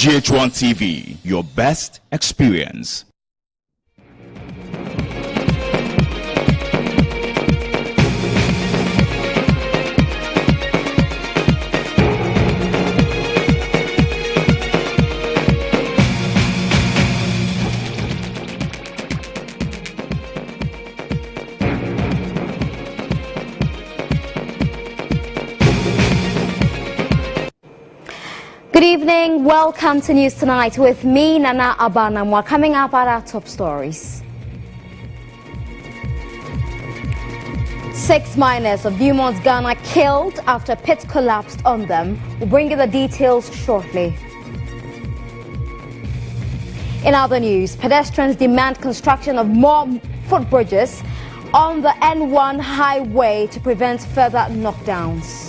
GH1 TV, your best experience. Good evening, welcome to News Tonight with me, Nana Abanamwa. Coming up at our top stories. 6 miners of Newmont's Ghana killed after pit collapsed on them. We'll bring you the details shortly. In other news, pedestrians demand construction of more footbridges on the N1 highway to prevent further knockdowns.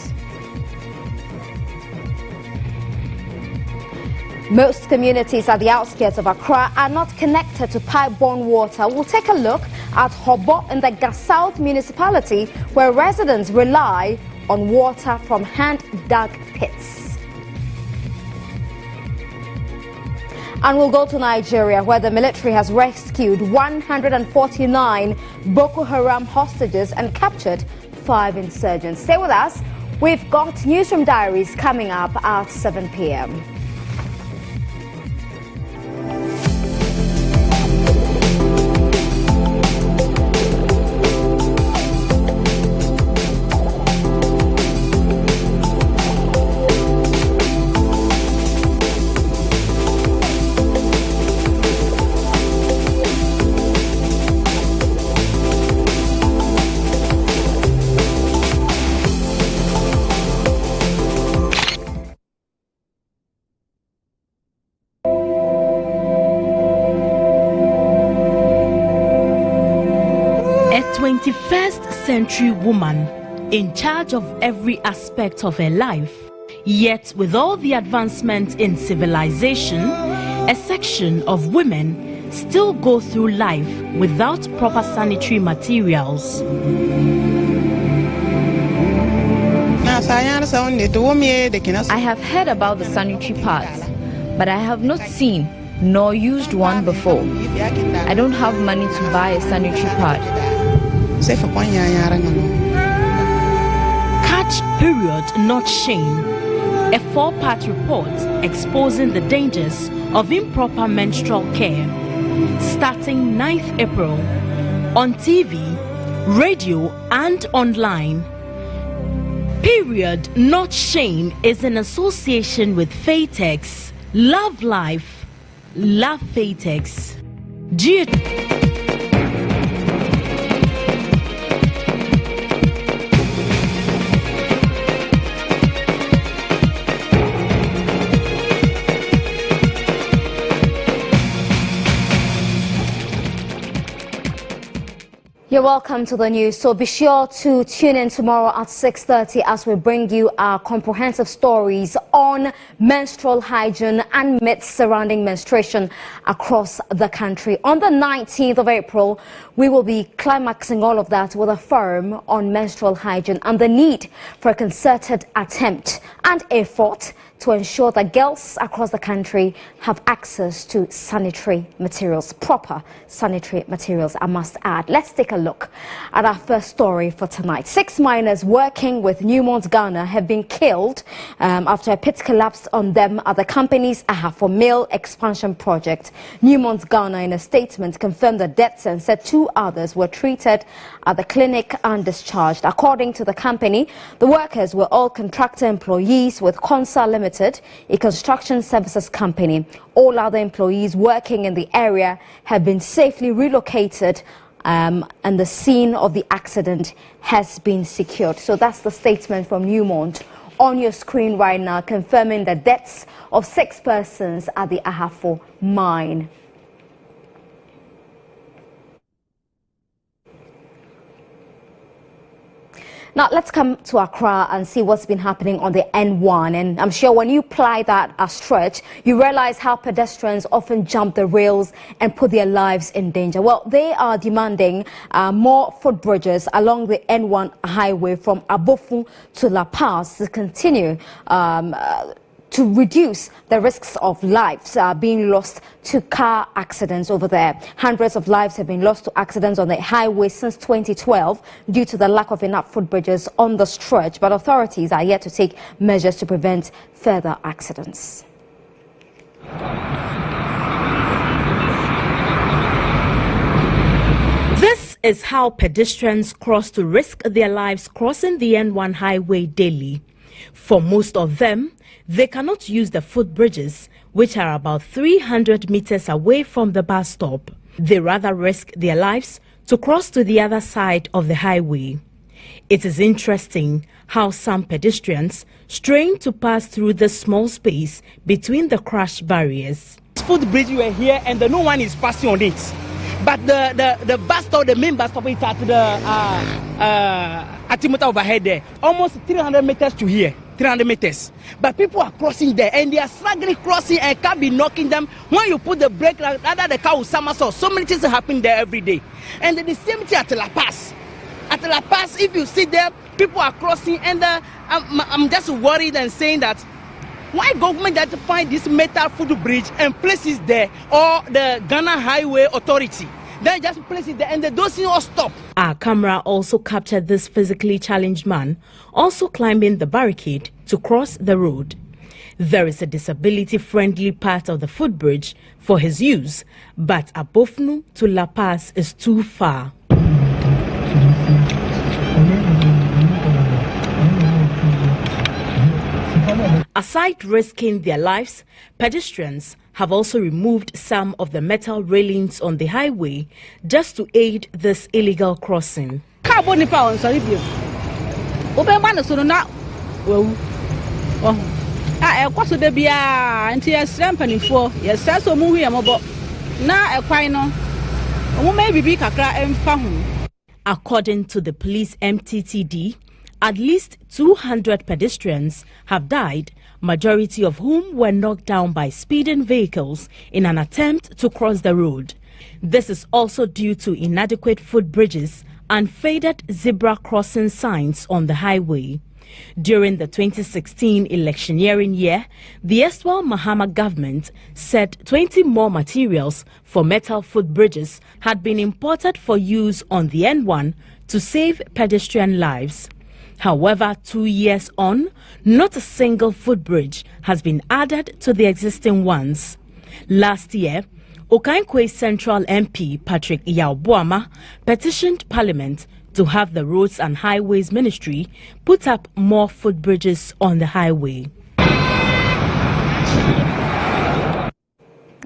Most communities at the outskirts of Accra are not connected to pipe-borne water. We'll take a look at Hobo in the South municipality, where residents rely on water from hand-dug pits. And we'll go to Nigeria, where the military has rescued 149 Boko Haram hostages and captured 5 insurgents. Stay with us. We've got Newsroom Diaries coming up at 7 p.m. A 21st century woman in charge of every aspect of her life, yet with all the advancement in civilization, a section of women still go through life without proper sanitary materials. I have heard about the sanitary pads, but I have not seen nor used one before. I don't have money to buy a sanitary pad. Catch Period, Not Shame, a 4-part report exposing the dangers of improper menstrual care, starting 9th April on TV, radio and online. Period, Not Shame is in association with Fatex. Love life, love Fatex. You're welcome to the news, so be sure to tune in tomorrow at 6:30 as we bring you our comprehensive stories on menstrual hygiene and myths surrounding menstruation across the country. On the 19th of April, we will be climaxing all of that with a forum on menstrual hygiene and the need for a concerted attempt and effort to ensure that girls across the country have access to sanitary materials, proper sanitary materials, I must add. Let's take a look at our first story for tonight. 6 miners working with Newmont's Ghana have been killed after a pit collapsed on them at the company's Ahafo Mill expansion project. Newmont's Ghana, in a statement, confirmed the deaths and said 2 others were treated at the clinic and discharged. According to the company, the workers were all contractor employees with Consa Limited, a construction services company. All other employees working in the area have been safely relocated and the scene of the accident has been secured. So that's the statement from Newmont on your screen right now, confirming the deaths of 6 persons at the Ahafo mine. Now, let's come to Accra and see what's been happening on the N1. And I'm sure when you ply that stretch, you realize how pedestrians often jump the rails and put their lives in danger. Well, they are demanding more footbridges along the N1 highway from Abofu to La Paz to continue to reduce the risks of lives being lost to car accidents over there. Hundreds of lives have been lost to accidents on the highway since 2012 due to the lack of enough footbridges on the stretch, but authorities are yet to take measures to prevent further accidents. This is how pedestrians cross to risk their lives crossing the N1 highway daily. For most of them, they cannot use the footbridges, which are about 300 meters away from the bus stop. They rather risk their lives to cross to the other side of the highway. It is interesting how some pedestrians strain to pass through the small space between the crash barriers. This footbridge you are here and the no one is passing on it. But the bus stop, the main bus stop is at the Atimota overhead there. Almost 300 meters to here, 300 meters. But people are crossing there and they are struggling crossing and car be knocking them. When you put the brake, rather the car will somersault. So many things happen there every day. And the same thing at La Paz. At La Paz, if you see there, people are crossing and I'm just worried and saying that why government has to find this metal footbridge and place it there, or the Ghana Highway Authority, they just place it there and they don't see all stop. Our camera also captured this physically challenged man also climbing the barricade to cross the road. There is a disability-friendly part of the footbridge for his use, but Abofnu to La Paz is too far. Aside risking their lives, pedestrians have also removed some of the metal railings on the highway just to aid this illegal crossing. According to the police MTTD, at least 200 pedestrians have died, majority of whom were knocked down by speeding vehicles in an attempt to cross the road. This is also due to inadequate footbridges and faded zebra crossing signs on the highway. During the 2016 electioneering year, the erstwhile Mahama government said 20 more materials for metal footbridges had been imported for use on the N1 to save pedestrian lives. However, 2 years on, not a single footbridge has been added to the existing ones. Last year, Okankwe Central MP Patrick Yaobuama petitioned Parliament to have the Roads and Highways Ministry put up more footbridges on the highway.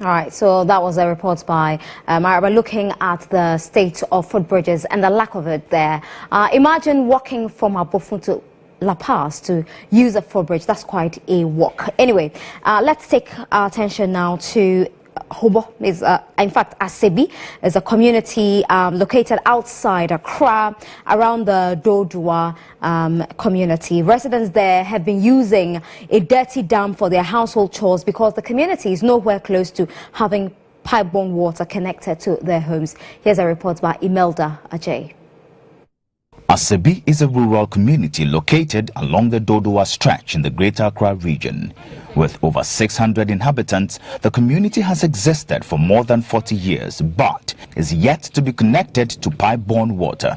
All right, so that was a report by Maraba looking at the state of footbridges and the lack of it there. Imagine walking from Abofun to La Paz to use a footbridge. That's quite a walk. Anyway, let's take our attention now to Hobo. In fact, Asebi is a community located outside Accra, around the Dodua community. Residents there have been using a dirty dam for their household chores because the community is nowhere close to having pipe-borne water connected to their homes. Here's a report by Imelda Ajay. Asebi is a rural community located along the Dodua stretch in the Greater Accra region. With over 600 inhabitants, the community has existed for more than 40 years, but is yet to be connected to pipe-borne water.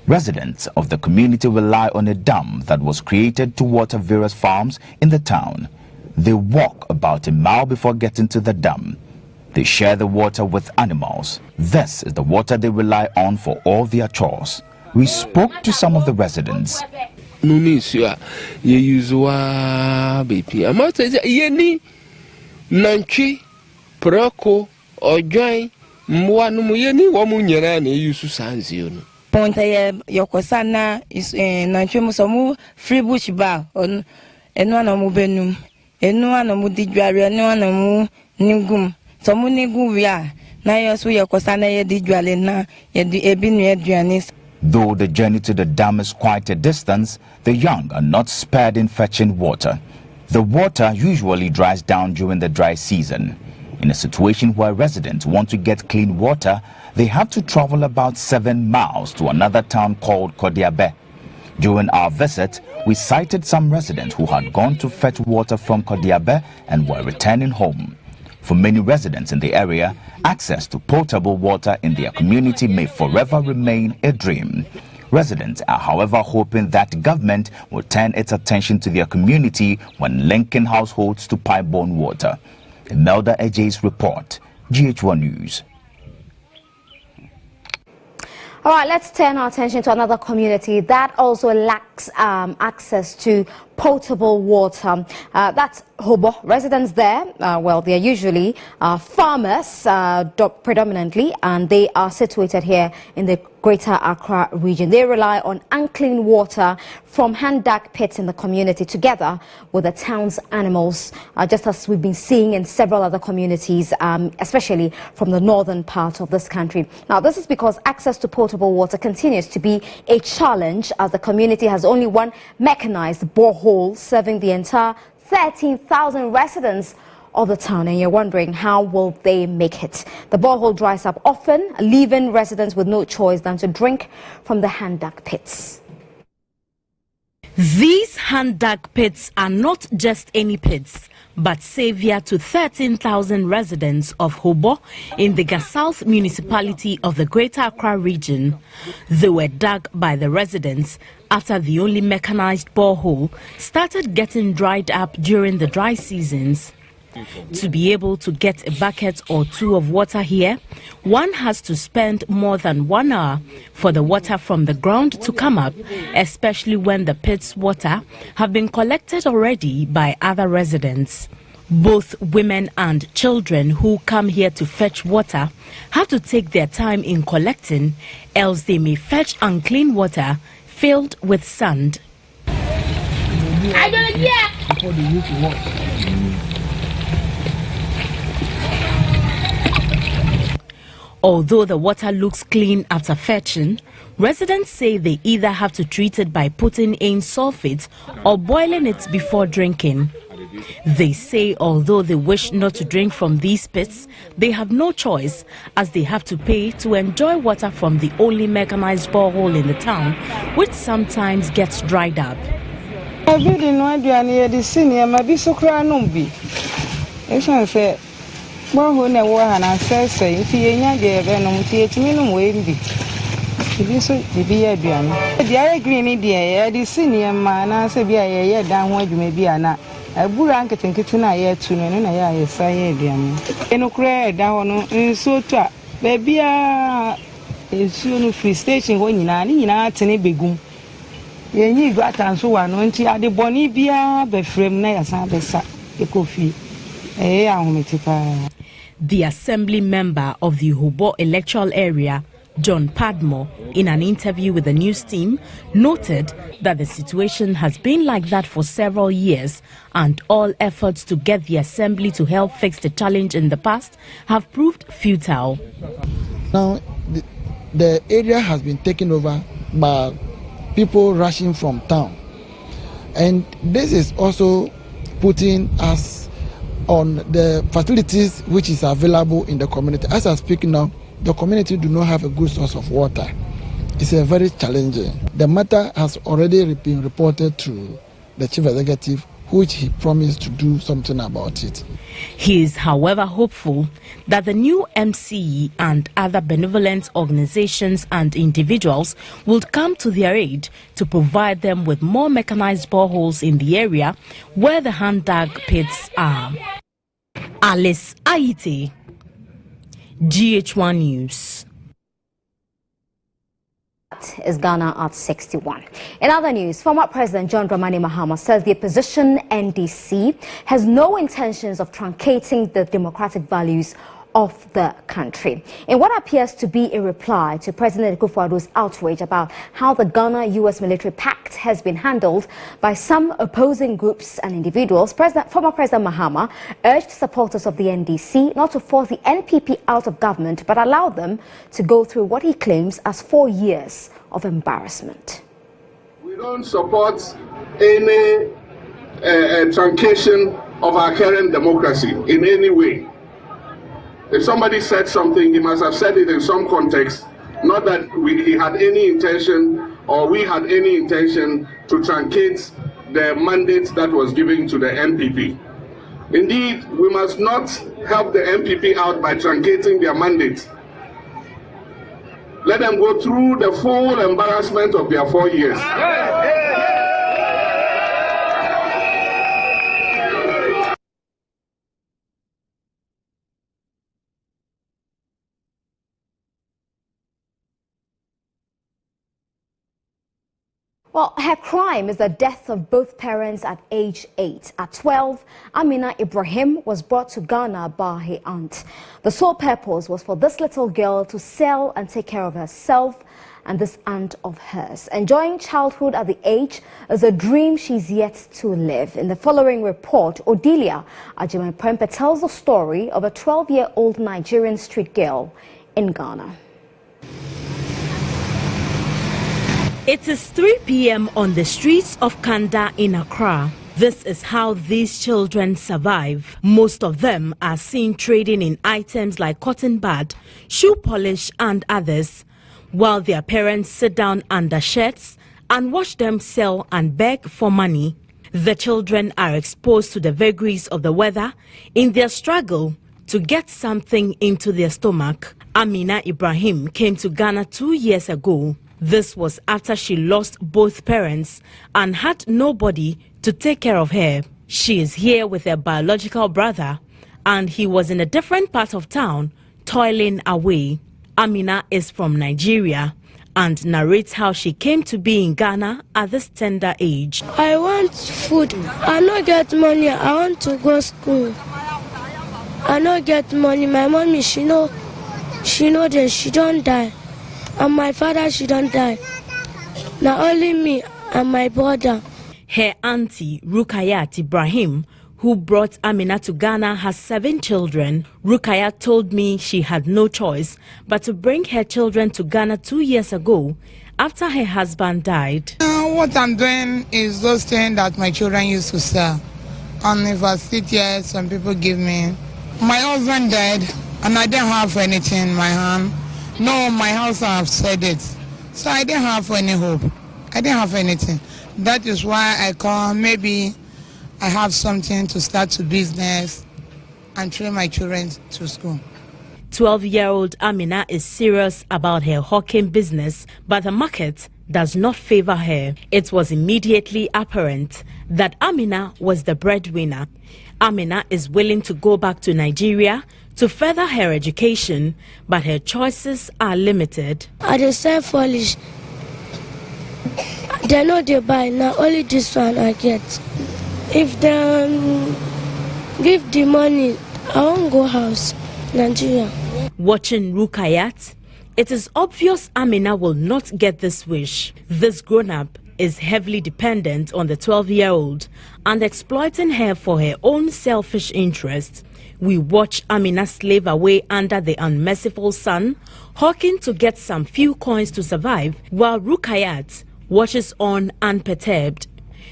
Residents of the community rely on a dam that was created to water various farms in the town. They walk about a mile before getting to the dam. They share the water with animals. This is the water they rely on for all their chores. We spoke to some of the residents. Nunisua, ye usual baby. I must say, ye nanchi, proko, or join, mwanumu yeni, wamunyana, and yusu sanzion. Ponte Yokosana is nanchi musamu, free bush bar, on and one of mubenum, and one of mudijari, and one of nigum, so muniguia, Nayas we Yokosana ye dijualena, ye di ebinu edrianis. Though the journey to the dam is quite a distance, the young are not spared in fetching water. The water usually dries down during the dry season. In a situation where residents want to get clean water, they have to travel about 7 miles to another town called Kodiabe. During our visit, we sighted some residents who had gone to fetch water from Kodiabe and were returning home. For many residents in the area, access to potable water in their community may forever remain a dream. Residents are, however, hoping that government will turn its attention to their community when linking households to pipe-borne water. Imelda Ejay's report, GH1 News. All right, let's turn our attention to another community that also lacks access to potable water. That's Hobo. Residents there, well, they are usually farmers predominantly, and they are situated here in the Greater Accra region. They rely on unclean water from hand-dug pits in the community together with the town's animals, just as we've been seeing in several other communities, especially from the northern part of this country. Now, this is because access to potable water continues to be a challenge, as the community has only one mechanized borehole serving the entire 13,000 residents of the town, and you're wondering how will they make it. The borehole dries up often, leaving residents with no choice than to drink from the hand-dug pits. These hand-dug pits are not just any pits, but savior to 13,000 residents of Hobo in the South municipality of the Greater Accra region. They were dug by the residents after the only mechanized borehole started getting dried up during the dry seasons. To be able to get a bucket or two of water here, one has to spend more than 1 hour for the water from the ground to come up, especially when the pit's water have been collected already by other residents. Both women and children who come here to fetch water have to take their time in collecting, else they may fetch unclean water filled with sand. Although the water looks clean after fetching, residents say they either have to treat it by putting in sulfate or boiling it before drinking. They say although they wish not to drink from these pits, they have no choice, as they have to pay to enjoy water from the only mechanized borehole in the town, which sometimes gets dried up. Free station The assembly member of the Hobo electoral area, John Padmore, in an interview with the news team, noted that the situation has been like that for several years, and all efforts to get the assembly to help fix the challenge in the past have proved futile. Now, the area has been taken over by people rushing from town, and this is also putting us on the facilities which is available in the community. As I speak now, the community do not have a good source of water. It's a very challenging. The matter has already been reported to the chief executive, which he promised to do something about it. He is, however, hopeful that the new MCE and other benevolent organizations and individuals will come to their aid to provide them with more mechanized boreholes in the area where the hand-dug pits are. Alice Aite, GH1 News. Is Ghana at 61. In other news, former President John Dramani Mahama says the opposition NDC has no intentions of truncating the democratic values of the country. In what appears to be a reply to President Akufo-Addo's outrage about how the Ghana-US military pact has been handled by some opposing groups and individuals, former President Mahama urged supporters of the NDC not to force the NPP out of government, but allow them to go through what he claims as 4 years of embarrassment. We don't support any truncation of our current democracy in any way. If somebody said something, he must have said it in some context, not that he had any intention or we had any intention to truncate the mandate that was given to the MPP. Indeed, we must not help the MPP out by truncating their mandate. Let them go through the full embarrassment of their 4 years. Well, her crime is the death of both parents at age 8. At 12, Amina Ibrahim was brought to Ghana by her aunt. The sole purpose was for this little girl to sell and take care of herself and this aunt of hers. Enjoying childhood at the age is a dream she's yet to live. In the following report, Odelia Ajimaprempe tells the story of a 12-year-old Nigerian street girl in Ghana. It is 3 p.m. on the streets of Kanda in Accra. This is how these children survive. Most of them are seen trading in items like cotton bud, shoe polish and others, while their parents sit down under sheds and watch them sell and beg for money. The children are exposed to the vagaries of the weather in their struggle to get something into their stomach. Amina Ibrahim came to Ghana 2 years ago. This was after she lost both parents and had nobody to take care of her. She is here with her biological brother, and he was in a different part of town, toiling away. Amina is from Nigeria and narrates how she came to be in Ghana at this tender age. I want food. I don't get money. I want to go to school. I don't get money. My mommy, she know that she don't die. And my father, she don't die. Now only me and my brother. Her auntie, Rukayat Ibrahim, who brought Amina to Ghana, has 7 children. Rukayat told me she had no choice but to bring her children to Ghana 2 years ago after her husband died. What I'm doing is those things that my children used to sell. And if I sit here, some people give me. My husband died and I didn't have anything in my hand. No, my house, I have said it. So I didn't have any hope. I didn't have anything. That is why I call, maybe I have something to start to business and train my children to school. 12-year-old Amina is serious about her hawking business, but the market does not favor her. It was immediately apparent that Amina was the breadwinner. Amina is willing to go back to Nigeria to further her education, but her choices are limited. I just say foolish. They know they buy, now only this one I get. If they give the money, I won't go house, Nigeria. Watching Rukayat, it is obvious Amina will not get this wish. This grown-up is heavily dependent on the 12-year-old and exploiting her for her own selfish interest. We watch Amina slave away under the unmerciful sun, hawking to get some few coins to survive, while Rukayat watches on unperturbed.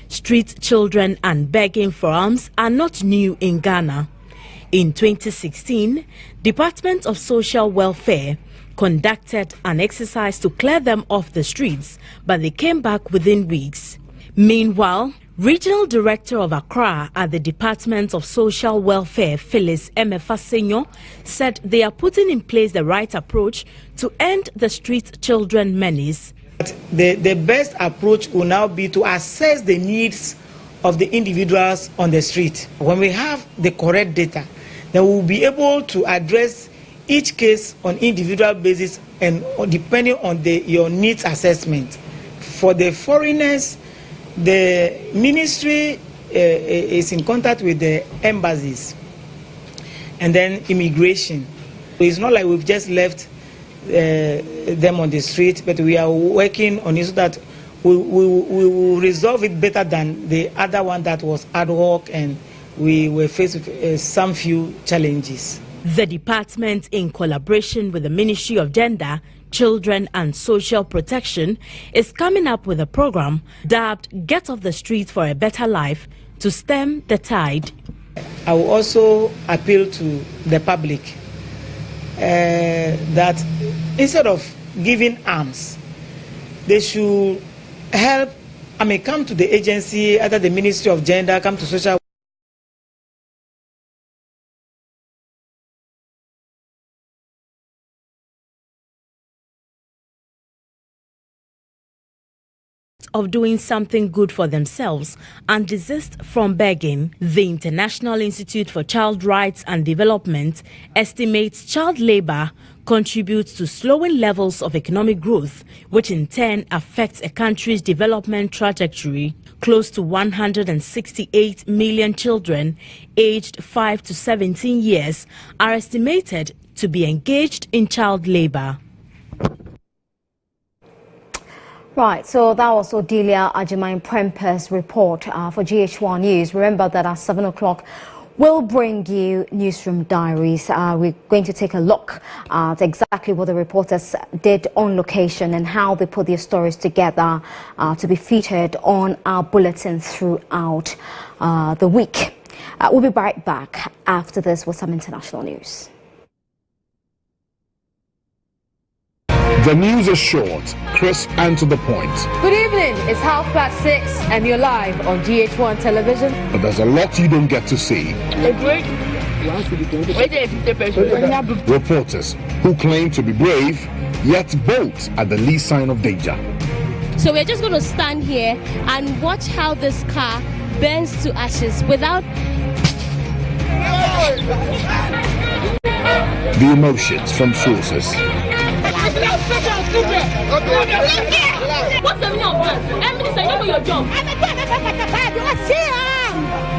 Street children and begging for alms are not new in Ghana. In 2016, Department of Social Welfare conducted an exercise to clear them off the streets, but they came back within weeks. Meanwhile, Regional Director of Accra at the Department of Social Welfare, Phyllis Emefasenyo, said they are putting in place the right approach to end the street children menace. The best approach will now be to assess the needs of the individuals on the street. When we have the correct data, then we will be able to address each case on individual basis and depending on your needs assessment. For the foreigners, the ministry is in contact with the embassies and then immigration. It's not like we've just left them on the street, but we are working on it so that we will resolve it better than the other one that was ad hoc and we were faced with some few challenges. The department, in collaboration with the Ministry of Gender, Children and Social Protection, is coming up with a program dubbed Get Off the Streets for a Better Life to stem the tide. I will also appeal to the public that instead of giving alms, they should help, come to the agency, either the Ministry of Gender, come to social of doing something good for themselves and desist from begging. The International Institute for Child Rights and Development estimates child labor contributes to slowing levels of economic growth, which in turn affects a country's development trajectory. Close to 168 million children aged 5 to 17 years are estimated to be engaged in child labor. Right, so that was Odelia Ajimain Premper's report for GH1 News. Remember that at 7 o'clock, we'll bring you Newsroom Diaries. We're going to take a look at exactly what the reporters did on location and how they put their stories together to be featured on our bulletin throughout the week. We'll be right back after this with some international news. The news is short, crisp and to the point. Good evening, it's 6:30 and you're live on GH1 television. But there's a lot you don't get to see. Reporters who claim to be brave, yet bolt at the least sign of danger. So we're just going to stand here and watch how this car burns to ashes without... The emotions from sources. What's the meaning of that? Emily, say you know your job.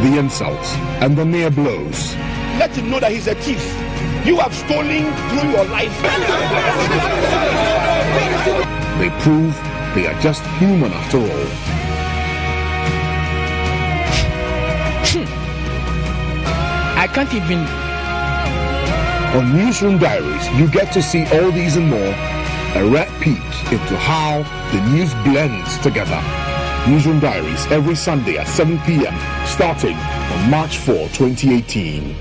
The insults and the near blows. Let him know that he's a thief. You have stolen through your life. They prove they are just human after all. I can't even. On Newsroom Diaries, you get to see all these and more. A red peek into how the news blends together. Newsroom Diaries every Sunday at 7 p.m. starting on March 4, 2018.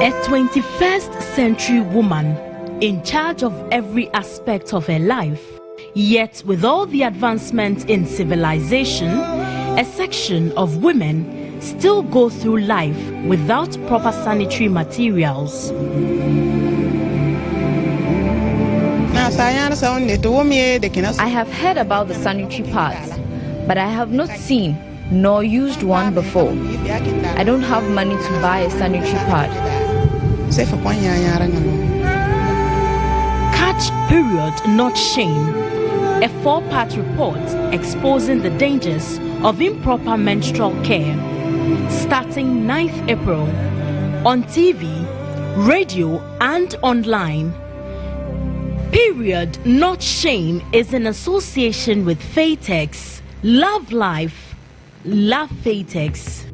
A 21st century woman in charge of every aspect of her life. Yet with all the advancement in civilization, a section of women still go through life without proper sanitary materials. I have heard about the sanitary pads, but I have not seen nor used one before. I don't have money to buy a sanitary pad. Catch period, not shame. A 4-part report exposing the dangers of improper menstrual care. Starting 9th April on TV, radio and online. Period, not shame is in association with Fatex. Love life, love Fatex.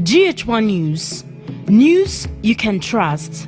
GH1 News. News you can trust.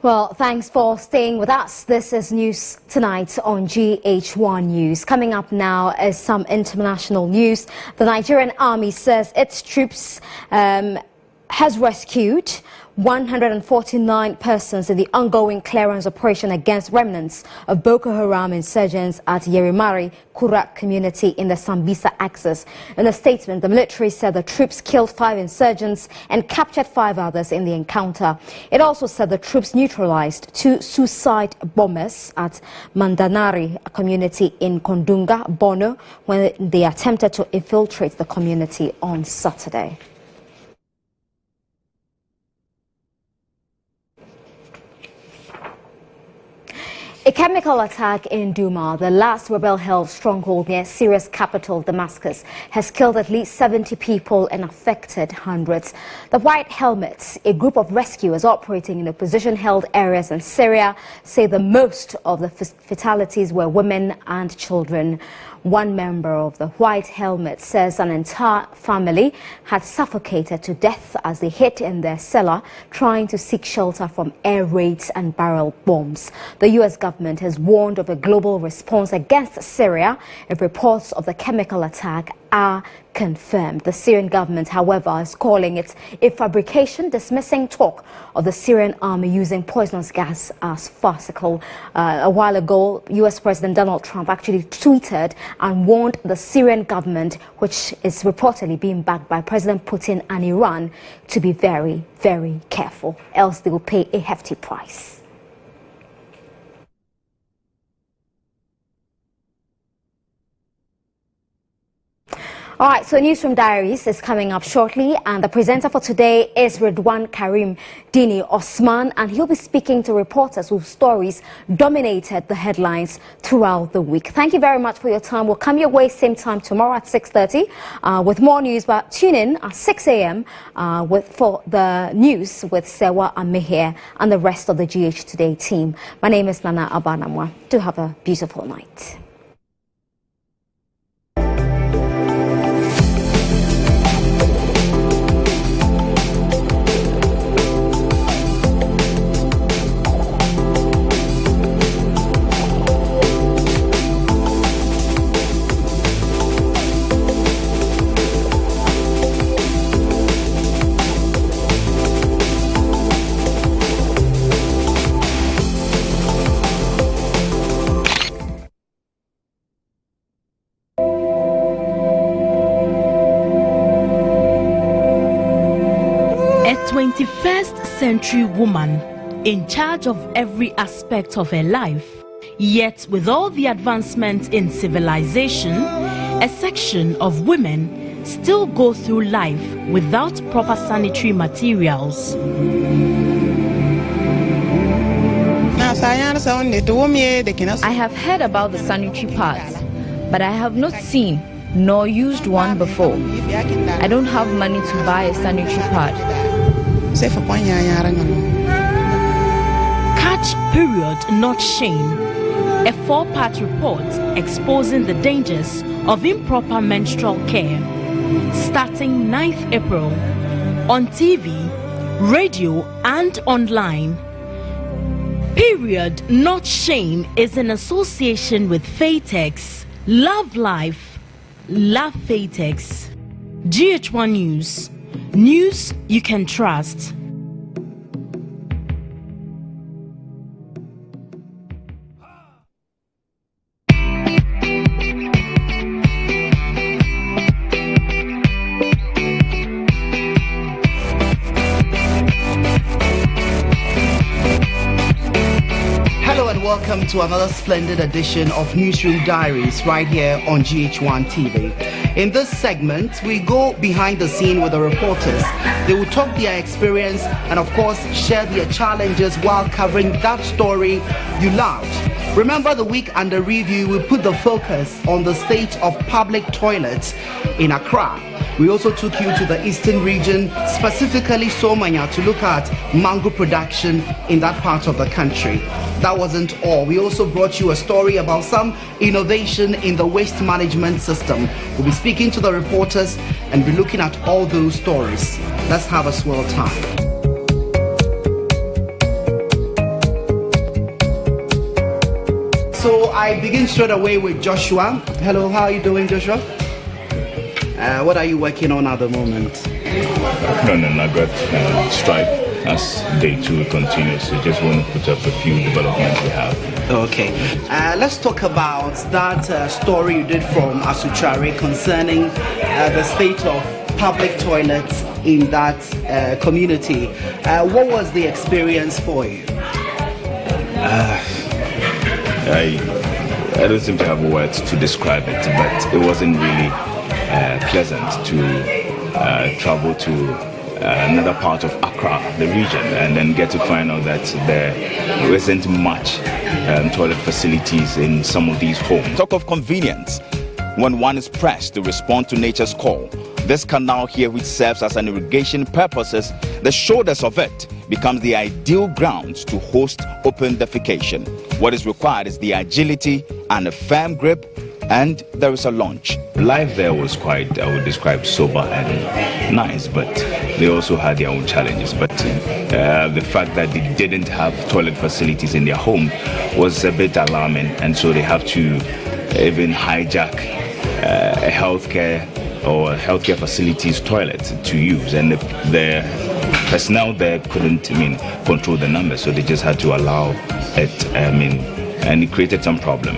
Well, thanks for staying with us. This is News Tonight on GH1 News. Coming up now is some international news. The Nigerian army says its troops has rescued 149 persons in the ongoing clearance operation against remnants of Boko Haram insurgents at Yerimari, Kura community in the Sambisa axis. In a statement, the military said the troops killed 5 insurgents and captured 5 others in the encounter. It also said the troops neutralized 2 suicide bombers at Mandanari, a community in Kondunga, Borno, when they attempted to infiltrate the community on Saturday. A chemical attack in Duma, the last rebel-held stronghold near Syria's capital, Damascus, has killed at least 70 people and affected hundreds. The White Helmets, a group of rescuers operating in opposition-held areas in Syria, say the most of the fatalities were women and children. One member of the White Helmet says an entire family had suffocated to death as they hid in their cellar trying to seek shelter from air raids and barrel bombs. The U.S. government has warned of a global response against Syria if reports of the chemical attack are confirmed. The Syrian government, however, is calling it a fabrication, dismissing talk of the Syrian army using poisonous gas as farcical. A while ago, U.S. President Donald Trump actually tweeted and warned the Syrian government, which is reportedly being backed by President Putin and Iran, to be very, very careful, else they will pay a hefty price. All right, so News from Diaries is coming up shortly, and the presenter for today is Ridwan Karim Dini Osman, and he'll be speaking to reporters whose stories dominated the headlines throughout the week. Thank you very much for your time. We'll come your way same time tomorrow at 6:30 with more news, but tune in at 6 a.m. for the news with Sewa Amehir and the rest of the GH Today team. My name is Nana Abanamwa. Do have a beautiful night. A 21st century woman in charge of every aspect of her life, yet with all the advancement in civilization, a section of women still go through life without proper sanitary materials. I have heard about the sanitary pads, but I have not seen nor used one before. I don't have money to buy a sanitary pad. Catch period, not shame. A 4-part report exposing the dangers of improper menstrual care. Starting 9th April on TV, radio and online. Period, not shame is in association with Fatex. Love life, love Fatex. GH1 News. News you can trust. Welcome to another splendid edition of Newsroom Diaries right here on GH1 TV. In this segment, we go behind the scene with the reporters. They will talk their experience and of course share their challenges while covering that story you loved. Remember the week under review, we put the focus on the state of public toilets in Accra. We also took you to the eastern region, specifically Somanya, to look at mango production in that part of the country. That wasn't all. We also brought you a story about some innovation in the waste management system. We'll be speaking to the reporters and be looking at all those stories. Let's have a swell time. So I begin straight away with Joshua. Hello, how are you doing, Joshua? What are you working on at the moment? No, I got strike as day 2 continues. So just want to put up a few developments we have. Okay. Let's talk about that story you did from Asuchare concerning the state of public toilets in that community. What was the experience for you? I don't seem to have words to describe it, but it wasn't really pleasant to travel to another part of Accra, the region, and then get to find out that there isn't much toilet facilities in some of these homes. Talk of convenience. When one is pressed to respond to nature's call, this canal here, which serves as an irrigation purposes, the shoulders of it becomes the ideal grounds to host open defecation. What is required is the agility and a firm grip and there is a lunch. Life there was quite, I would describe, sober and nice, but they also had their own challenges. But the fact that they didn't have toilet facilities in their home was a bit alarming, and so they have to even hijack a healthcare facilities toilet to use, and the personnel there couldn't control the numbers, so they just had to allow it. And it created some problem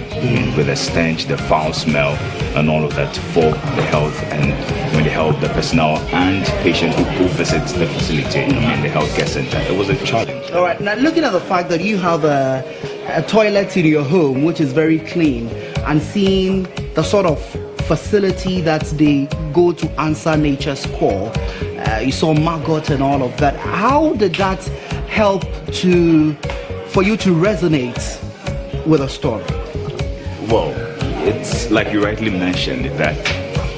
with the stench, the foul smell, and all of that for the health the personnel and patients who visit the facility, the healthcare center. It was a challenge. All right, now looking at the fact that you have a toilet in your home which is very clean, and seeing the sort of facility that they go to answer nature's call, you saw maggot and all of that. How did that help for you to resonate with a story? Well, it's like you rightly mentioned that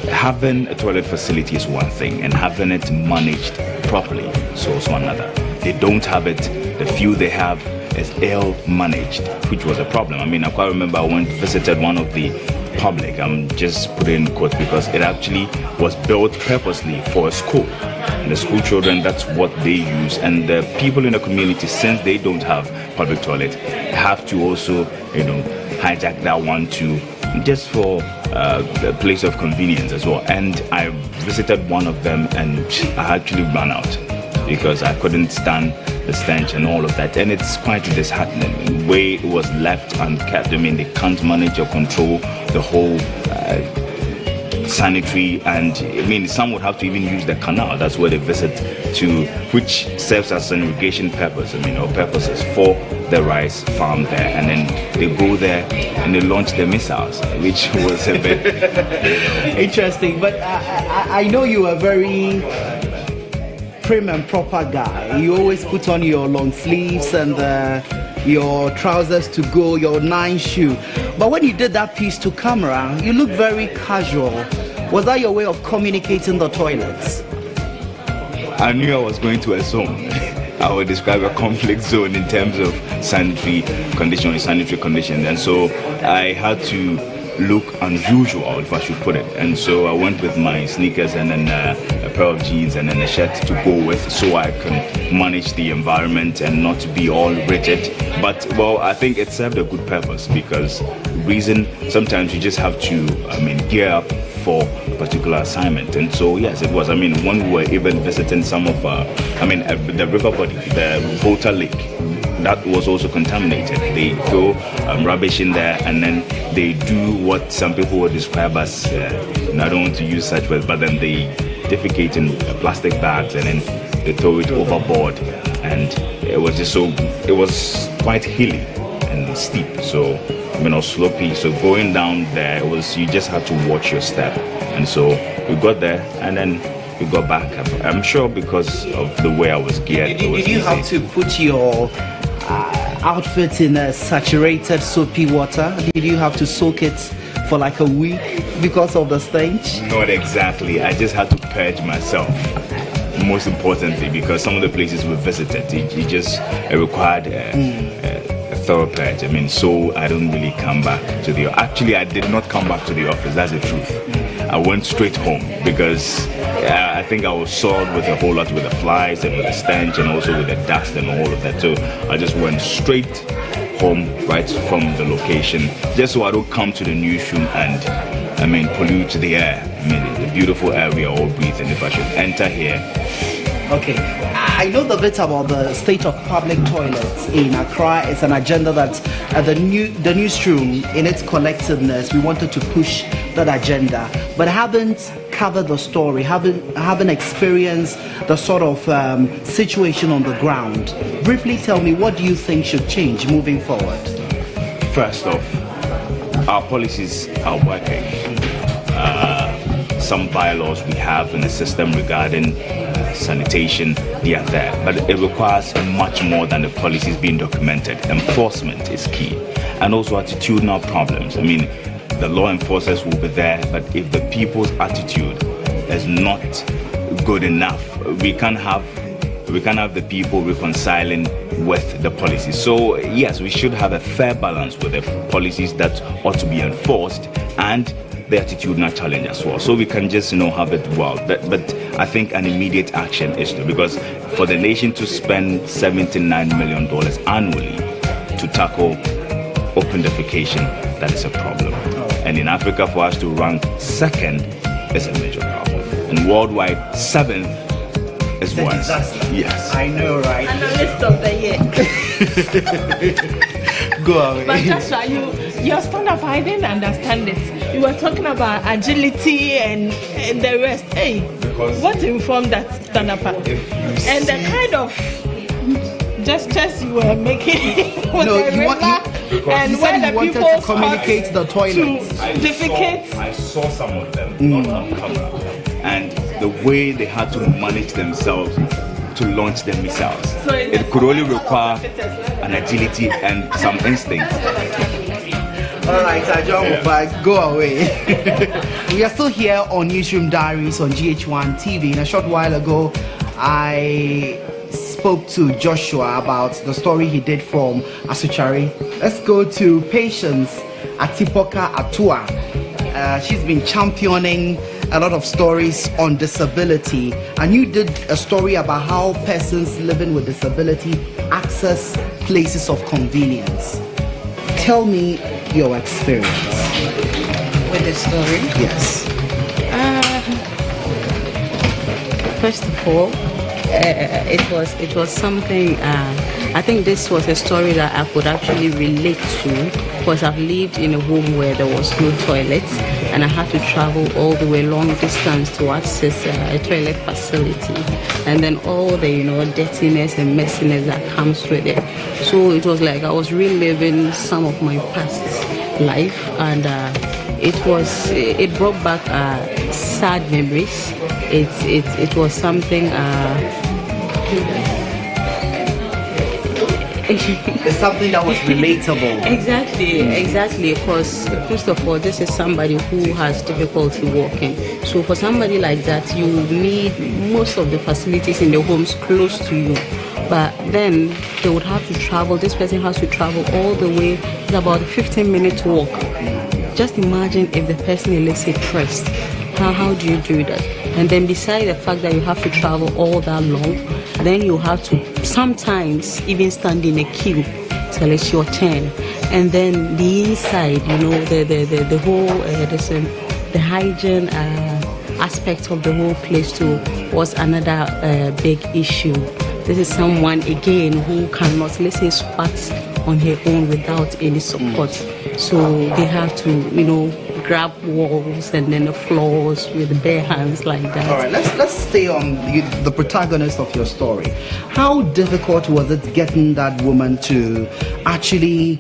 having a toilet facility is one thing, and having it managed properly is also another. They don't have it. The few they have is ill managed, which was a problem. I quite remember I visited one of the public, I'm just putting in quotes because it actually was built purposely for a school. And the school children, that's what they use. And the people in the community, since they don't have public toilet, have to also, hijack that one too, just for the place of convenience as well. And I visited one of them and I actually ran out because I couldn't stand the stench and all of that, and it's quite disheartening the way it was left unkept. They can't manage or control the whole sanitary, and some would have to even use the canal. That's where they visit to, which serves as an irrigation purpose. Or purposes for the rice farm there, and then they go there and they launch the missiles, which was a bit interesting. But I know you are very prim and proper guy. You always put on your long sleeves and your trousers to go, your nice shoe. But when you did that piece to camera, you look very casual. Was that your way of communicating the toilets? I knew I was going to a zone. I would describe a conflict zone in terms of sanitary condition, and so I had to look unusual, if I should put it. And so I went with my sneakers and then a pair of jeans and then a shirt to go with, so I can manage the environment and not be all rigid. But well, I think it served a good purpose, because sometimes you just have to gear up for a particular assignment. And so yes, it was. When we were even visiting some of the river body, the Volta Lake, that was also contaminated. They throw rubbish in there, and then they do what some people would describe as, I don't want to use such words, but then they defecate in plastic bags and then they throw it overboard. And it was just it was quite hilly and steep, so slopey. So going down there, you just had to watch your step. And so we got there, and then we got back. I'm sure because of the way I was geared. Did you have to put your outfit in a saturated soapy water? Did you have to soak it for like a week because of the stench? Not exactly. I just had to purge myself, most importantly, because some of the places we visited, it required a thorough purge. So I don't really come back to the office. Actually, I did not come back to the office, that's the truth. I went straight home because I think I was soiled with a whole lot with the flies and with the stench and also with the dust and all of that. So I just went straight home right from the location, just so I don't come to the newsroom and pollute the air. The beautiful air we are all breathing. If I should enter here. Okay, I know the bit about the state of public toilets in Accra. It's an agenda that the newsroom, in its collectiveness, we wanted to push that agenda, but haven't covered the story, haven't experienced the sort of situation on the ground. Briefly tell me, what do you think should change moving forward? First off, our policies are working. Some bylaws we have in the system regarding sanitation, they are there, but it requires much more than the policies being documented. Enforcement is key, and also attitudinal problems. The law enforcers will be there, but if the people's attitude is not good enough, we can't have We can't have the people reconciling with the policies. So yes, we should have a fair balance with the policies that ought to be enforced and the attitudinal challenge as well. So we can just have it well. But I think an immediate action is to, because for the nation to spend $79 million annually to tackle open defecation, that is a problem. And in Africa, for us to rank second is a major problem. And worldwide, 7th is worse. Yes. I know, right? And the list of the year. Go away. But Joshua, your stand-up, I didn't understand it. You were talking about agility and the rest. Hey, what informed that stand-up? And the kind of gestures you were making with the river and where the people to communicate the toilet. I saw some of them not on camera, and the way they had to manage themselves to launch the missiles. So it could only require an agility and some instinct. All right, John, but go away. We are still here on Newsroom Diaries on GH1 TV. In a short while ago, I spoke to Joshua about the story he did from Asuchari. Let's go to Patience Atipoka Atua. She's been championing a lot of stories on disability, and you did a story about how persons living with disability access places of convenience. Tell me your experience with the story. Yes. First of all, it was something. I think this was a story that I could actually relate to, because I've lived in a home where there was no toilets, and I had to travel all the way long distance to access a toilet facility, and then all the dirtiness and messiness that comes with it. So it was like I was reliving some of my past life, and it brought back sad memories. It was something. It's something that was relatable. Exactly. Because first of all, this is somebody who has difficulty walking. So for somebody like that, you need most of the facilities in the homes close to you. But then they would have to travel. This person has to travel all the way. It's about a 15-minute walk. Just imagine if the person is, let's say, pressed. How do you do that? And then beside the fact that you have to travel all that long, then you have to sometimes even stand in a queue till it's your turn. And then the inside, the whole the hygiene aspect of the whole place too was another big issue. This is someone again who cannot, let's say, squat on her own without any support. So they have to, grab walls and then the floors with bare hands like that. All right, let's stay on the protagonist of your story. How difficult was it getting that woman to actually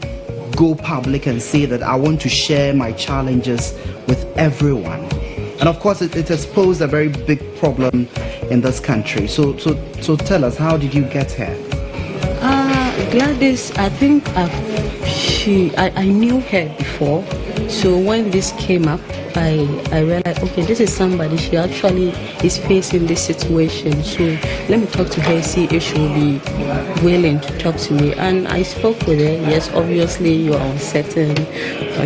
go public and say that I want to share my challenges with everyone? And of course, it has posed a very big problem in this country. So tell us, how did you get her? Gladys, I think I knew her before. So when this came up, I realized, okay, this is somebody, she actually is facing this situation. So let me talk to her, see if she will be willing to talk to me. And I spoke with her. Yes, obviously you are uncertain.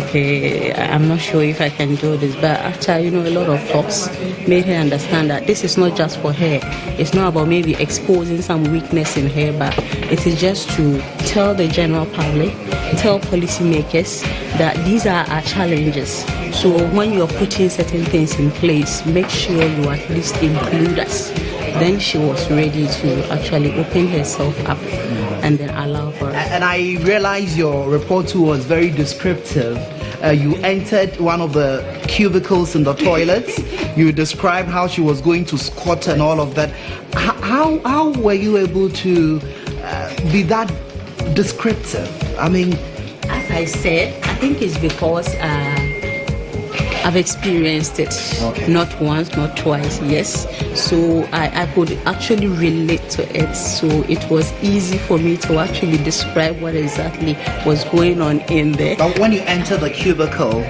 Okay, I'm not sure if I can do this. But after, a lot of talks, made her understand that this is not just for her. It's not about maybe exposing some weakness in her, but it is just to tell the general public, tell policymakers that these are our challenges. So when you're putting certain things in place, make sure you at least include us. Then she was ready to actually open herself up and then allow for us. And I realized your report too was very descriptive. You entered one of the cubicles in the toilets. You described how she was going to squat and all of that. How were you able to be that descriptive? I mean, as I said, I think it's because I've experienced it, not once, not twice, yes. So I could actually relate to it. So it was easy for me to actually describe what exactly was going on in there. But when you enter the cubicle,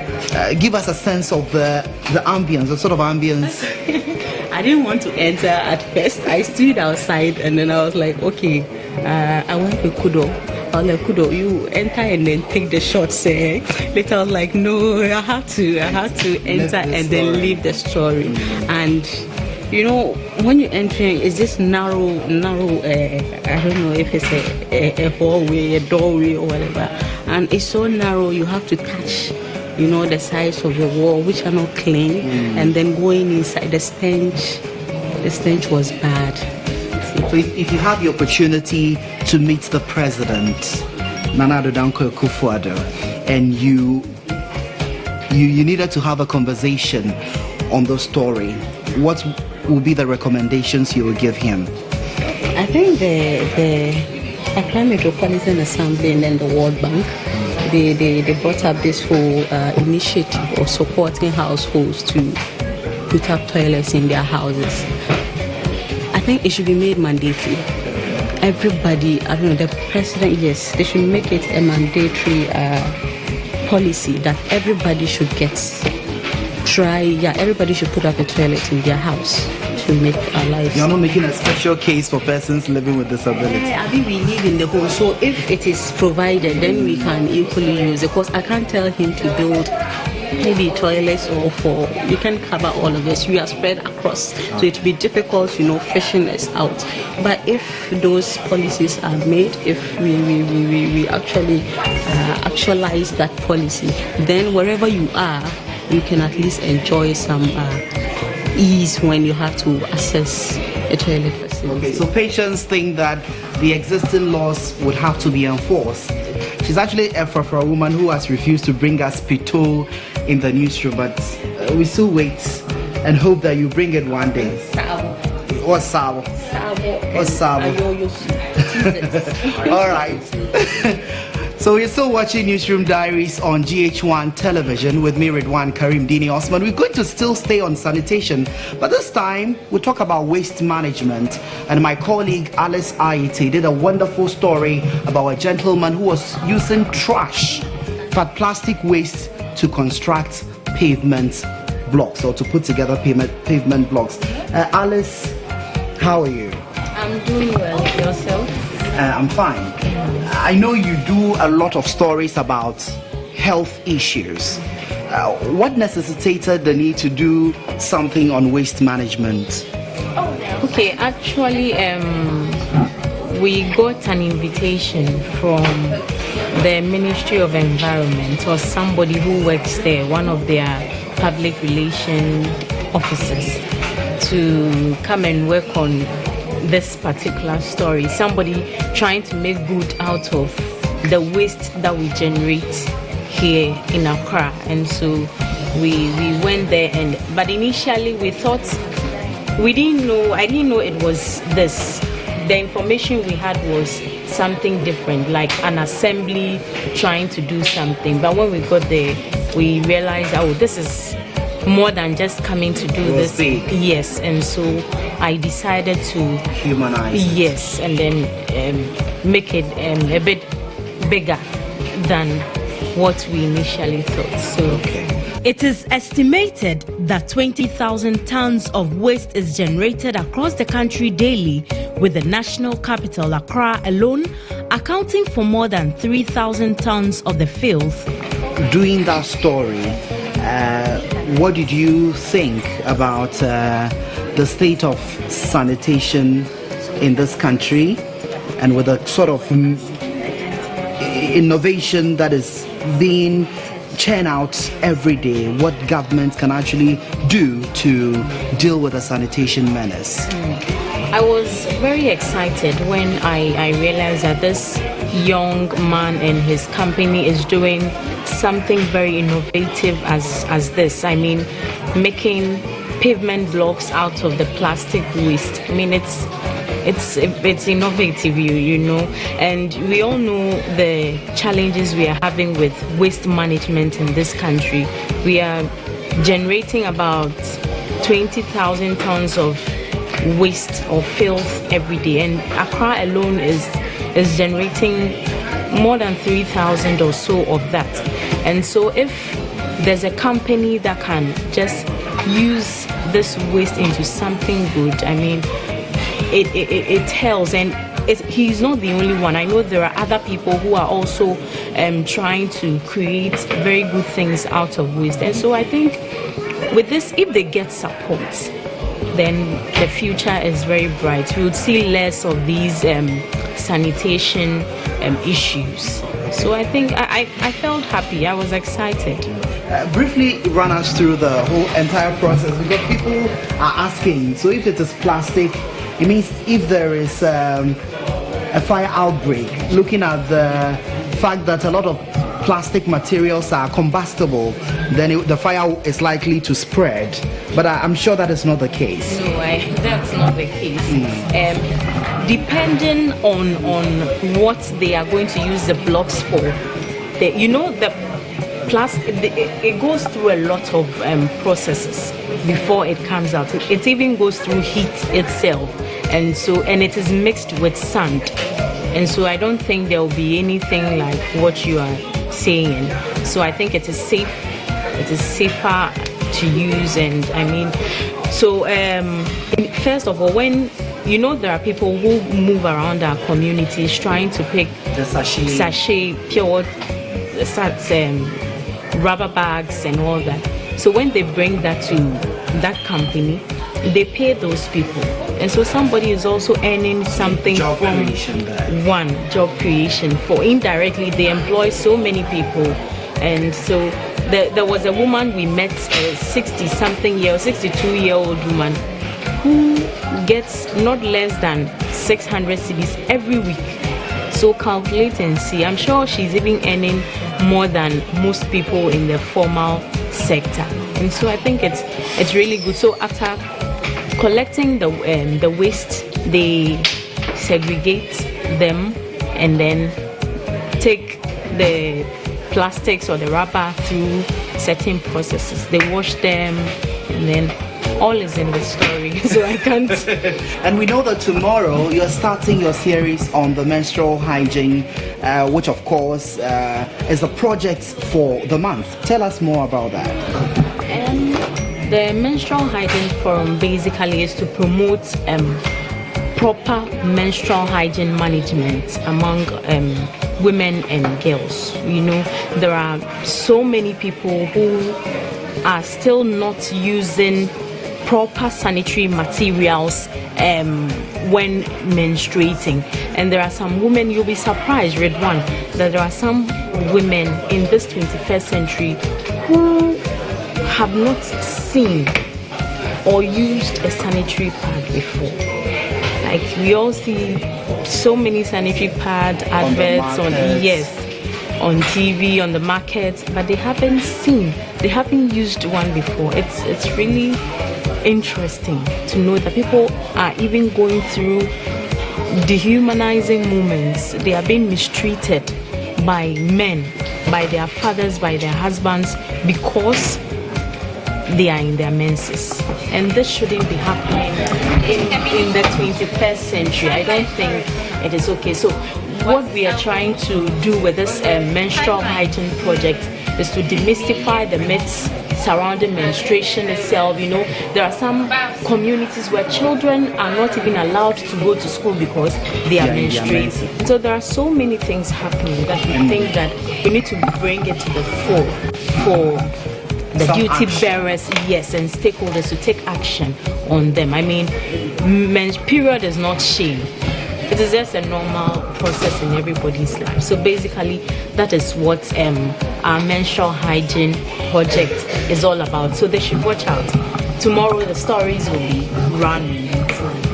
give us a sense of the ambience, the sort of ambience. I didn't want to enter at first. I stood outside and then I was like, okay, I want to kudo. I was like, kudo, you enter and then take the shots. Later I was like, no, I have to enter and then leave the story. And you know, when you're entering, it's this narrow, I don't know if it's a hallway, a doorway or whatever. And it's so narrow, you have to touch, you know, the sides of the wall, which are not clean. And then going inside, the stench was bad. So if you had the opportunity to meet the president, Nana Addo Dankwa Akufo-Addo, and you needed to have a conversation on the story, what would be the recommendations you would give him? I think the Accra Metropolitan Assembly and then the World Bank, they brought up this whole initiative of supporting households to put up toilets in their houses. I think it should be made mandatory. Everybody, I don't know, the president, yes, they should make it a mandatory policy that everybody should everybody should put up a toilet in their house to make our lives. You're not making a special case for persons living with disability. I think we live in the home, so if it is provided, then we can equally use it. Because I can't tell him to build maybe toilets or you can cover all of this. We are spread across, so it will be difficult, you know, fishing us out. But if those policies are made, if we actually actualize that policy, then wherever you are, you can at least enjoy some ease when you have to access a toilet facility. Okay, so patients think that the existing laws would have to be enforced. She's actually for a woman who has refused to bring us pito in the newsroom, but we still wait and hope that you bring it one day. Or sabo. All right. So we're still watching Newsroom Diaries on GH1 television with me, Ridwan Karim Dini Osman. We're going to still stay on sanitation, but this time we'll talk about waste management. And my colleague Alice Aite did a wonderful story about a gentleman who was using trash, but plastic waste to construct pavement blocks or to put together pavement blocks. Alice, how are you? I'm doing well. Yourself? I'm fine. I know you do a lot of stories about health issues. What necessitated the need to do something on waste management? Okay, actually, we got an invitation from the Ministry of Environment or somebody who works there, one of their public relation officers, to come and work on this particular story. Somebody trying to make good out of the waste that we generate here in Accra. And so we went there, but initially we thought, I didn't know it was this. The information we had was something different, like an assembly trying to do something. But when we got there, we realized, this is more than just coming to do this. Big. Yes, and so I decided to humanize. Yes, and then make it a bit bigger than what we initially thought. So It is estimated that 20,000 tons of waste is generated across the country daily, with the national capital, Accra, alone accounting for more than 3,000 tons of the filth. Doing that story, what did you think about the state of sanitation in this country, and with a sort of innovation that is being churned out every day, what government can actually do to deal with the sanitation menace? I was very excited when I realized that this young man and his company is doing something very innovative as this. I mean, making pavement blocks out of the plastic waste. I mean, it's innovative, you know, and we all know the challenges we are having with waste management in this country. We are generating about 20,000 tons of waste or filth every day, and Accra alone is generating more than 3,000 or so of that. And so if there's a company that can just use this waste into something good, I mean, it tells. And he's not the only one. I know there are other people who are also trying to create very good things out of waste. And so I think with this, if they get support, then the future is very bright. We would see less of these sanitation issues. So I think I felt happy. I was excited. Briefly run us through the whole entire process, because people are asking, so if it is plastic, it means if there is a fire outbreak, looking at the fact that a lot of plastic materials are combustible, then the fire is likely to spread. But I'm sure that is not the case. No, that's not the case. Depending on what they are going to use the blocks for, the plastic, it goes through a lot of processes before it comes out. It even goes through heat itself, and it is mixed with sand, and so I don't think there will be anything like what you are saying. So I think it is safe. It is safer to use, and I mean, so first of all, when there are people who move around our communities trying to pick the sachet, pure rubber bags and all that. So when they bring that to that company, they pay those people, and so somebody is also earning something from one job creation. For indirectly, they employ so many people, and so there was a woman we met, a 62-year-old woman, who gets not less than 600 cedis every week. So calculate and see. I'm sure she's even earning more than most people in the formal sector, and so I think it's really good. So after collecting the waste, they segregate them and then take the plastics or the rubber through certain processes. They wash them, and then all is in the story, so I can't. And we know that tomorrow you're starting your series on the menstrual hygiene, which of course is a project for the month. Tell us more about that. The menstrual hygiene forum basically is to promote proper menstrual hygiene management among women and girls. There are so many people who are still not using proper sanitary materials when menstruating, and there are some women, you'll be surprised, Redwan, that there are some women in this 21st century who have not seen or used a sanitary pad before. Like, we all see so many sanitary pad adverts on TV, on the market, but they haven't used one before. It's really interesting to know that people are even going through dehumanizing moments. They are being mistreated by men, by their fathers, by their husbands, because they are in their menses. And this shouldn't be happening in the 21st century. I don't think it is okay. So what we are trying to do with this menstrual hygiene project is to demystify the myths surrounding menstruation itself. There are some communities where children are not even allowed to go to school because they are menstruating. So there are so many things happening that we think that we need to bring it to the fore for the duty bearers, and stakeholders to take action on them. I mean, period is not shame. It is just a normal process in everybody's life. So basically, that is what our menstrual hygiene project is all about. So they should watch out. Tomorrow, the stories will be run.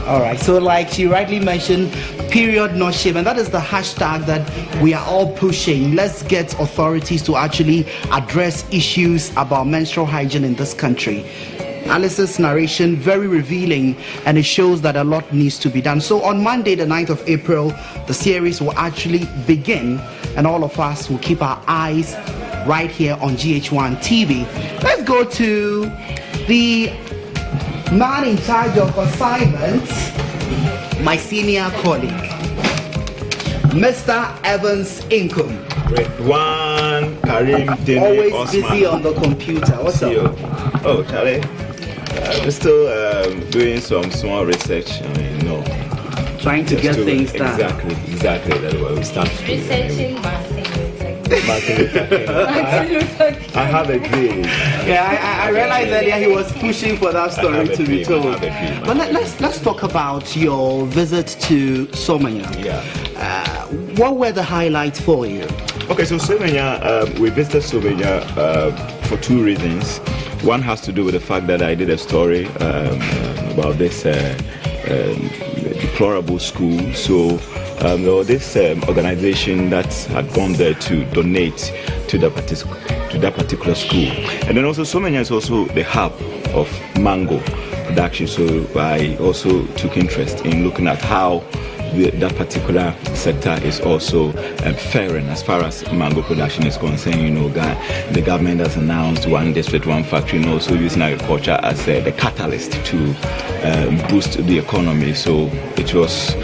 All right. So like she rightly mentioned, period, not shame. And that is the hashtag that we are all pushing. Let's get authorities to actually address issues about menstrual hygiene in this country. Alice's narration, very revealing, and it shows that a lot needs to be done. So on Monday, the 9th of April, the series will actually begin, and all of us will keep our eyes right here on GH1 TV. Let's go to the man in charge of assignments, my senior colleague, Mr. Evans Inkum. One Karim Dini always Osman. Busy on the computer. What's up? Oh, Charlie. We're still doing some small research. I mean, trying to get things done. Exactly. That's why we start Researching Martin Luther King. I have a dream. Yeah, I realized earlier he was pushing for that story to be told. But let's talk about your visit to Somanya. Yeah. What were the highlights for you? Okay, so Somanya, we visited Somanya for two reasons. One has to do with the fact that I did a story about this deplorable school. So there was this organization that had gone there to donate to that particular school. And then also Somanya is also the hub of mango production. So I also took interest in looking at how that particular sector is also faring as far as mango production is concerned. You know, the government has announced one district, one factory, and also using agriculture as the catalyst to boost the economy. So it was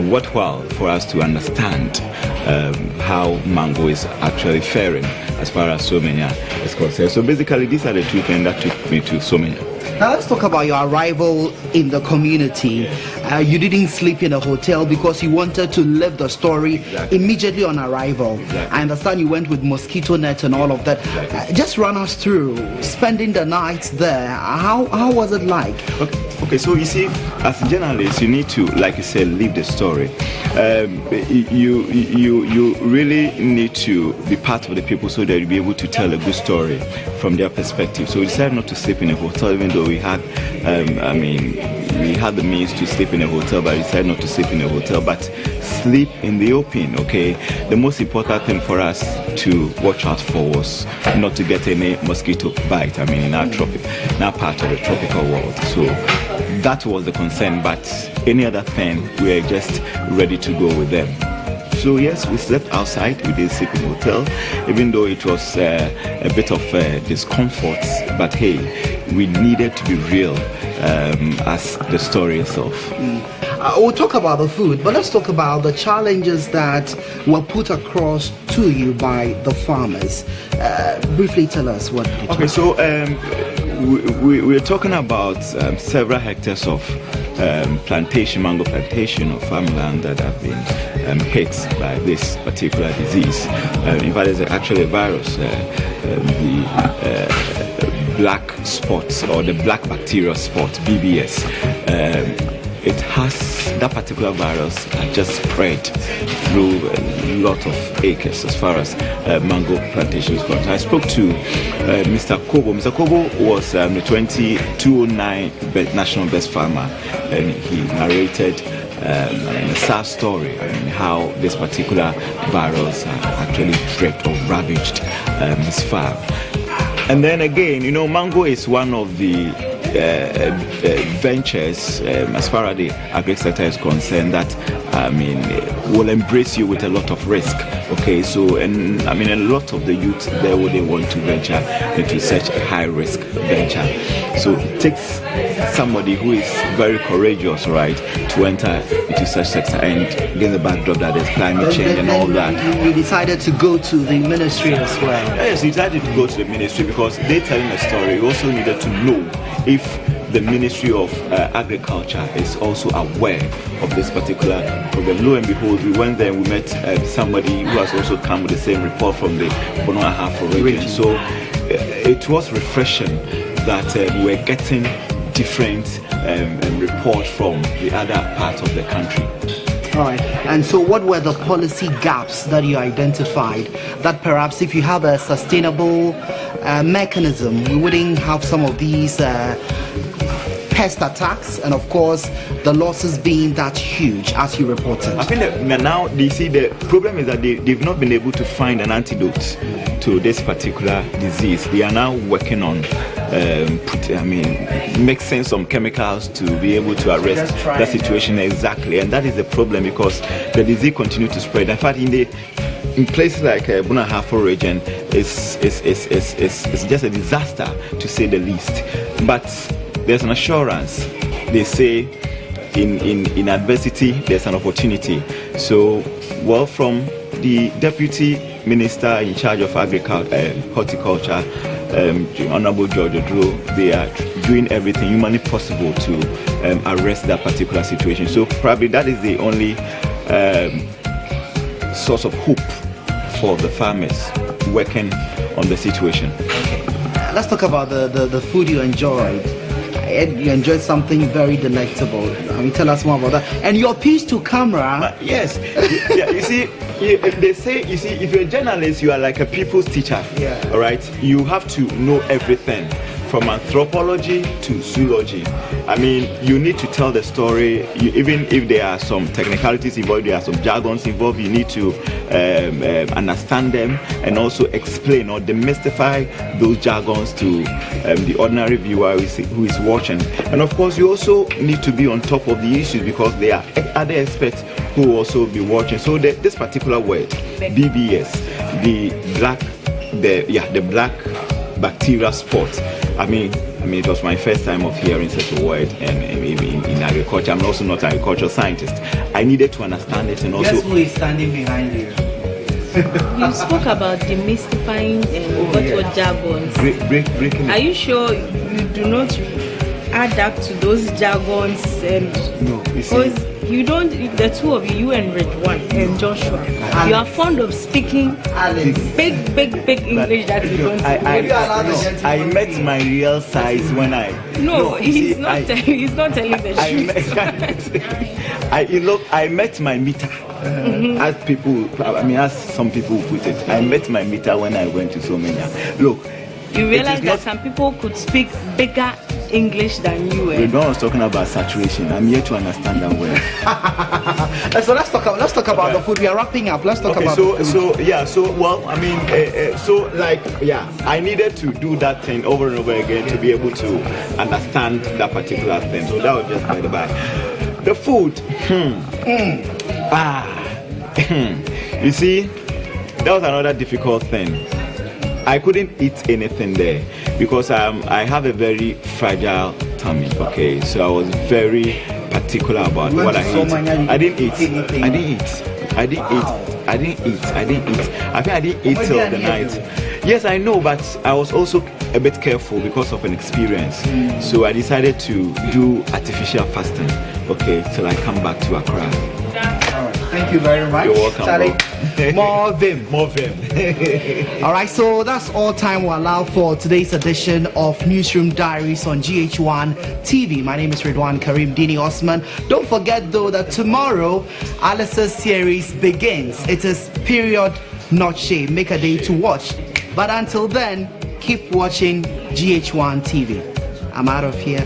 worthwhile for us to understand how mango is actually faring as far as Somanya is concerned. So basically, these are the two things that took me to Somanya. Now let's talk about your arrival in the community. You didn't sleep in a hotel because you wanted to live the story immediately on arrival. I understand you went with mosquito net and all of that. Just run us through spending the night there. How was it like? Okay, so you see, as a journalist, you need to, like you said, live the story. You really need to be part of the people so that you'll be able to tell a good story from their perspective. So we decided not to sleep in a hotel, even though we had, we had the means to sleep in a hotel, but we decided not to sleep in a hotel, but sleep in the open. Okay, the most important thing for us to watch out for was not to get any mosquito bite. I mean, in our part of the tropical world. So that was the concern, but any other thing, we are just ready to go with them. So yes, we slept outside. We didn't sleep in the hotel, even though it was a bit of discomfort. But hey, we needed to be real as the story itself. We'll talk about the food, but let's talk about the challenges that were put across to you by the farmers. Briefly tell us what. Okay, so we're talking about several hectares of mango plantation or farmland that have been hit by this particular disease. In fact, there's actually a virus, the black spots or the black bacterial spot, BBS. It has, that particular virus has just spread through a lot of acres as far as mango plantations go. I spoke to Mr. Kobo. Mr. Kobo was the 2009 National Best Farmer, and he narrated a sad story, how this particular virus actually wrecked or ravaged his farm. And then again, you know, mango is one of the ventures as far as the agri sector is concerned that will embrace you with a lot of risk. Okay, so and a lot of the youth there would they want to venture into such a high risk venture. So it takes somebody who is very courageous, right, to enter into such sector and against the backdrop that there's climate change and all that. You decided to go to the ministry as well. Yes, we decided to go to the ministry because they're telling a story. We also needed to know if the Ministry of Agriculture is also aware of this particular problem. Lo and behold, we went there and we met somebody who has also come with the same report from the Bono Ahafo region. So it was refreshing that we're getting different reports from the other parts of the country. All right. And so what were the policy gaps that you identified that perhaps if you have a sustainable mechanism, we wouldn't have some of these pest attacks and of course the losses being that huge as you reported? I think that now they see the problem is that they've not been able to find an antidote to this particular disease. They are now working on mixing some chemicals to be able to arrest that situation exactly, and that is the problem because the disease continues to spread. In fact, in places like Bono Ahafo region, it's just a disaster to say the least. But there's an assurance. They say in adversity there's an opportunity. So, well, from the deputy minister in charge of agriculture, horticulture, Honorable George Odro, they are doing everything humanly possible to arrest that particular situation. So probably that is the only source of hope for the farmers working on the situation. Okay. Let's talk about the food you enjoyed. You enjoyed something very delectable. Tell us more about that. And your piece to camera. Yes. Yeah, you see, they say, if you're a journalist, you are like a people's teacher. Yeah. All right. You have to know everything, from anthropology to zoology. I mean, you need to tell the story. Even if there are some technicalities involved, there are some jargons involved, you need to understand them and also explain or demystify those jargons to the ordinary viewer who is watching. And of course, you also need to be on top of the issues because there are other experts who will also be watching. So this particular word, BBS, the black bacterial spot. I mean, it was my first time of hearing such a word in agriculture. I'm also not an agricultural scientist. I needed to understand it and also... Guess who is standing behind you? You spoke about demystifying what jargons. Breaking. Are you sure you do not add up to those jargons? No, you see... You don't, the two of you and Redwan and Joshua, you are fond of speaking big English that you don't speak. I met my real size when I... he's not telling the truth. I met my meter. As some people put it. I met my meter when I went to Somenia. Look, you realize that some people could speak bigger English than you. Redwan was talking about saturation. I'm here to understand that word. So let's talk about the food. We are wrapping up. Let's talk about the food. I needed to do that thing over and over again to be able to understand that particular thing. So that was just by the by. The food. You see, that was another difficult thing. I couldn't eat anything there because I have a very fragile tummy. Okay, so I was very particular about what I ate. I didn't eat. I think I didn't eat till the night. Yes, I know, but I was also a bit careful because of an experience. So I decided to do artificial fasting. Okay, till I come back to Accra. Thank you very much. You're welcome. Charlie. More vim. All right, so that's all time we allow for today's edition of Newsroom Diaries on GH1 TV. My name is Redwan Karim Dini Osman. Don't forget though that tomorrow Alice's series begins. It is period, not shame. Make a day to watch. But until then, keep watching GH1 TV. I'm out of here.